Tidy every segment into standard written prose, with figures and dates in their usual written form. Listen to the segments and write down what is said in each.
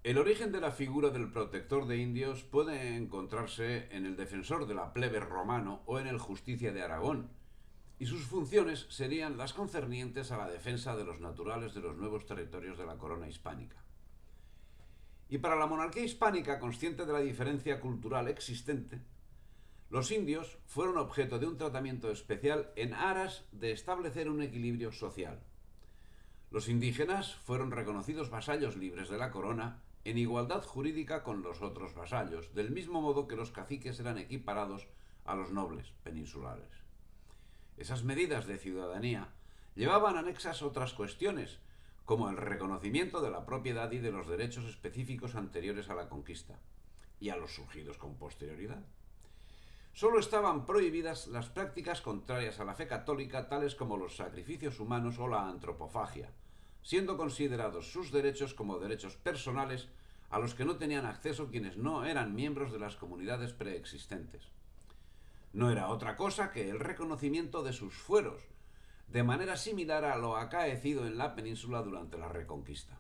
El origen de la figura del protector de indios puede encontrarse en el defensor de la plebe romano o en el justicia de Aragón, y sus funciones serían las concernientes a la defensa de los naturales de los nuevos territorios de la corona hispánica. Y para la monarquía hispánica, consciente de la diferencia cultural existente, los indios fueron objeto de un tratamiento especial en aras de establecer un equilibrio social. Los indígenas fueron reconocidos vasallos libres de la corona en igualdad jurídica con los otros vasallos, del mismo modo que los caciques eran equiparados a los nobles peninsulares. Esas medidas de ciudadanía llevaban anexas otras cuestiones, como el reconocimiento de la propiedad y de los derechos específicos anteriores a la conquista, y a los surgidos con posterioridad. Solo estaban prohibidas las prácticas contrarias a la fe católica, tales como los sacrificios humanos o la antropofagia, siendo considerados sus derechos como derechos personales a los que no tenían acceso quienes no eran miembros de las comunidades preexistentes. No era otra cosa que el reconocimiento de sus fueros, de manera similar a lo acaecido en la península durante la Reconquista.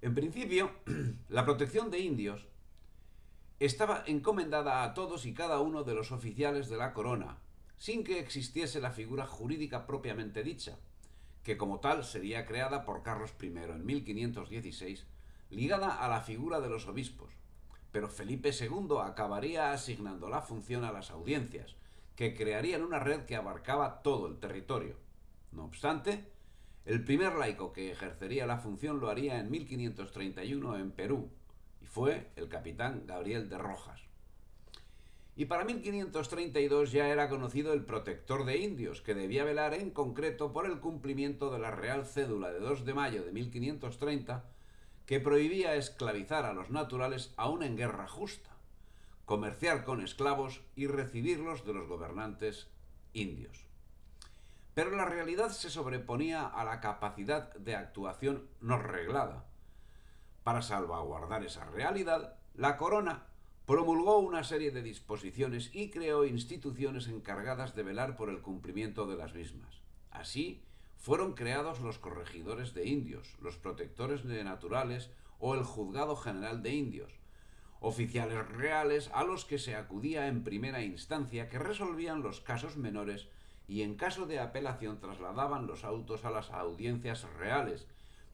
En principio, la protección de indios estaba encomendada a todos y cada uno de los oficiales de la corona, sin que existiese la figura jurídica propiamente dicha, que como tal sería creada por Carlos I en 1516, ligada a la figura de los obispos, pero Felipe II acabaría asignando la función a las audiencias, que crearían una red que abarcaba todo el territorio. No obstante, el primer laico que ejercería la función lo haría en 1531 en Perú, y fue el capitán Gabriel de Rojas. Y para 1532 ya era conocido el protector de indios, que debía velar en concreto por el cumplimiento de la Real Cédula de 2 de mayo de 1530, que prohibía esclavizar a los naturales aún en guerra justa, comerciar con esclavos y recibirlos de los gobernantes indios. Pero la realidad se sobreponía a la capacidad de actuación no reglada. Para salvaguardar esa realidad, la corona promulgó una serie de disposiciones y creó instituciones encargadas de velar por el cumplimiento de las mismas. Así, fueron creados los corregidores de indios, los protectores de naturales o el juzgado general de indios, oficiales reales a los que se acudía en primera instancia, que resolvían los casos menores y en caso de apelación trasladaban los autos a las audiencias reales,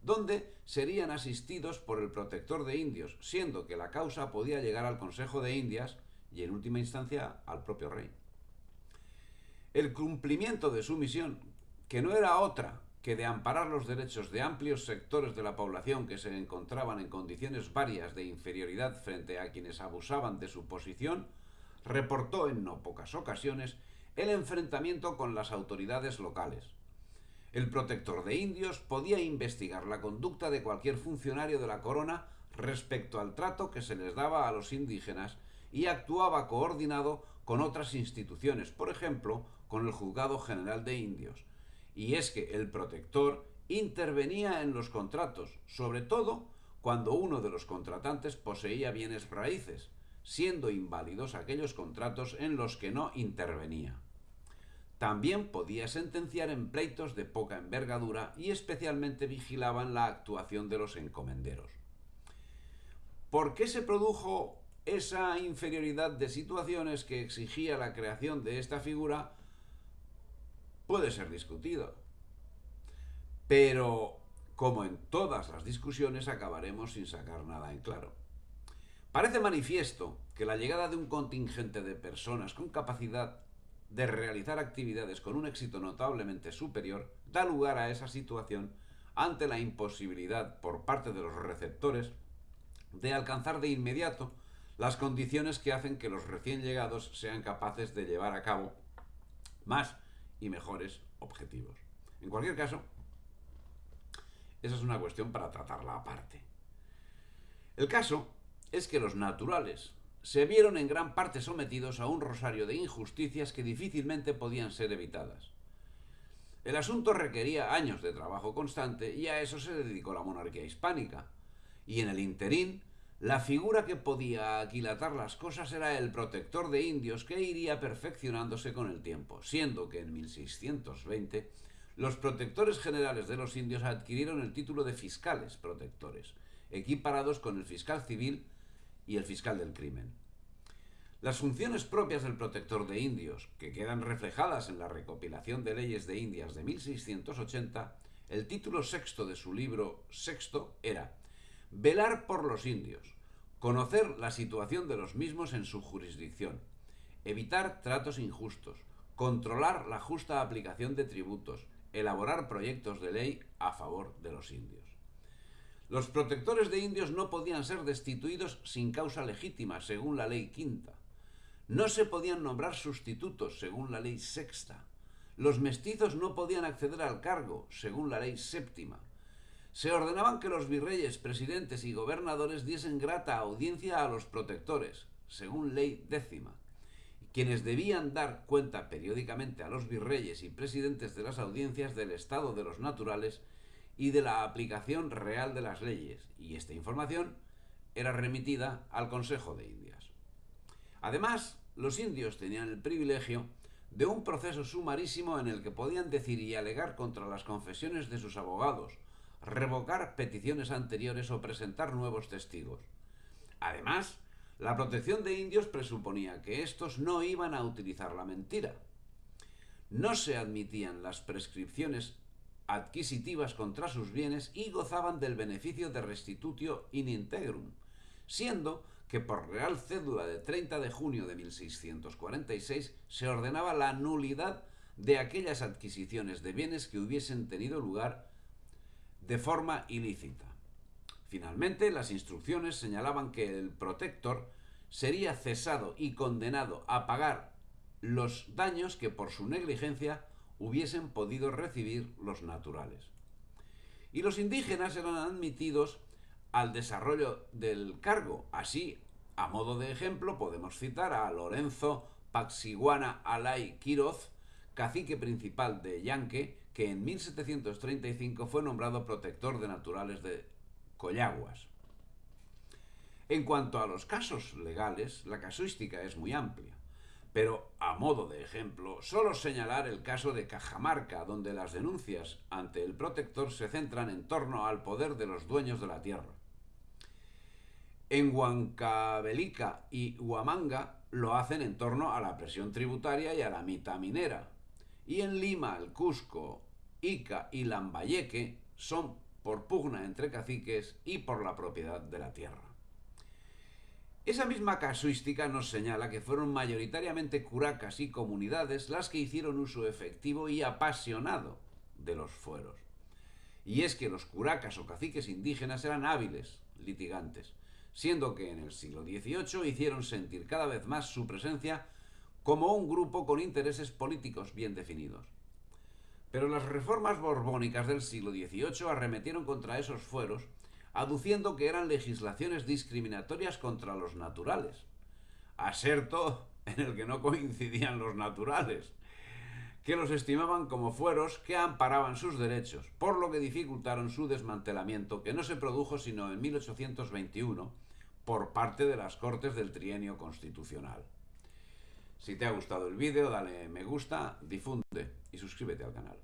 donde serían asistidos por el protector de indios, siendo que la causa podía llegar al Consejo de Indias y en última instancia al propio rey. El cumplimiento de su misión, que no era otra que de amparar los derechos de amplios sectores de la población que se encontraban en condiciones varias de inferioridad frente a quienes abusaban de su posición, reportó en no pocas ocasiones el enfrentamiento con las autoridades locales. El protector de indios podía investigar la conducta de cualquier funcionario de la corona respecto al trato que se les daba a los indígenas y actuaba coordinado con otras instituciones, por ejemplo, con el Juzgado General de Indios. Y es que el protector intervenía en los contratos, sobre todo cuando uno de los contratantes poseía bienes raíces, siendo inválidos aquellos contratos en los que no intervenía. También podía sentenciar en pleitos de poca envergadura y especialmente vigilaban la actuación de los encomenderos. ¿Por qué se produjo esa inferioridad de situaciones que exigía la creación de esta figura? Puede ser discutido. Pero, como en todas las discusiones, acabaremos sin sacar nada en claro. Parece manifiesto que la llegada de un contingente de personas con capacidad de realizar actividades con un éxito notablemente superior da lugar a esa situación ante la imposibilidad por parte de los receptores de alcanzar de inmediato las condiciones que hacen que los recién llegados sean capaces de llevar a cabo más y mejores objetivos. En cualquier caso, esa es una cuestión para tratarla aparte. El caso es que los naturales se vieron en gran parte sometidos a un rosario de injusticias que difícilmente podían ser evitadas. El asunto requería años de trabajo constante y a eso se dedicó la monarquía hispánica. Y en el interín, la figura que podía aquilatar las cosas era el protector de indios, que iría perfeccionándose con el tiempo, siendo que en 1620 los protectores generales de los indios adquirieron el título de fiscales protectores, equiparados con el fiscal civil y el fiscal del crimen. Las funciones propias del protector de indios, que quedan reflejadas en la recopilación de leyes de Indias de 1680, el título sexto de su libro sexto era velar por los indios, conocer la situación de los mismos en su jurisdicción, evitar tratos injustos, controlar la justa aplicación de tributos, elaborar proyectos de ley a favor de los indios. Los protectores de indios no podían ser destituidos sin causa legítima, según la ley quinta. No se podían nombrar sustitutos, según la ley sexta. Los mestizos no podían acceder al cargo, según la ley séptima. Se ordenaban que los virreyes, presidentes y gobernadores diesen grata audiencia a los protectores, según ley décima, quienes debían dar cuenta periódicamente a los virreyes y presidentes de las audiencias del estado de los naturales y de la aplicación real de las leyes, y esta información era remitida al Consejo de Indias. Además, los indios tenían el privilegio de un proceso sumarísimo en el que podían decir y alegar contra las confesiones de sus abogados, revocar peticiones anteriores o presentar nuevos testigos. Además, la protección de indios presuponía que estos no iban a utilizar la mentira. No se admitían las prescripciones adquisitivas contra sus bienes y gozaban del beneficio de restitutio in integrum, siendo que por Real Cédula de 30 de junio de 1646 se ordenaba la nulidad de aquellas adquisiciones de bienes que hubiesen tenido lugar de forma ilícita. Finalmente, las instrucciones señalaban que el protector sería cesado y condenado a pagar los daños que por su negligencia hubiesen podido recibir los naturales. Y los indígenas eran admitidos al desarrollo del cargo. Así, a modo de ejemplo, podemos citar a Lorenzo Paxiguana Alay Quiroz, cacique principal de Yanque, que en 1735 fue nombrado protector de naturales de Collaguas. En cuanto a los casos legales, la casuística es muy amplia, pero a modo de ejemplo, solo señalar el caso de Cajamarca, donde las denuncias ante el protector se centran en torno al poder de los dueños de la tierra. En Huancavelica y Huamanga lo hacen en torno a la presión tributaria y a la mitad minera. Y en Lima, el Cusco, Ica y Lambayeque son por pugna entre caciques y por la propiedad de la tierra. Esa misma casuística nos señala que fueron mayoritariamente curacas y comunidades las que hicieron uso efectivo y apasionado de los fueros. Y es que los curacas o caciques indígenas eran hábiles litigantes, siendo que en el siglo XVIII hicieron sentir cada vez más su presencia como un grupo con intereses políticos bien definidos. Pero las reformas borbónicas del siglo XVIII arremetieron contra esos fueros, aduciendo que eran legislaciones discriminatorias contra los naturales, aserto en el que no coincidían los naturales, que los estimaban como fueros que amparaban sus derechos, por lo que dificultaron su desmantelamiento, que no se produjo sino en 1821 por parte de las Cortes del Trienio Constitucional. Si te ha gustado el vídeo, dale me gusta, difunde y suscríbete al canal.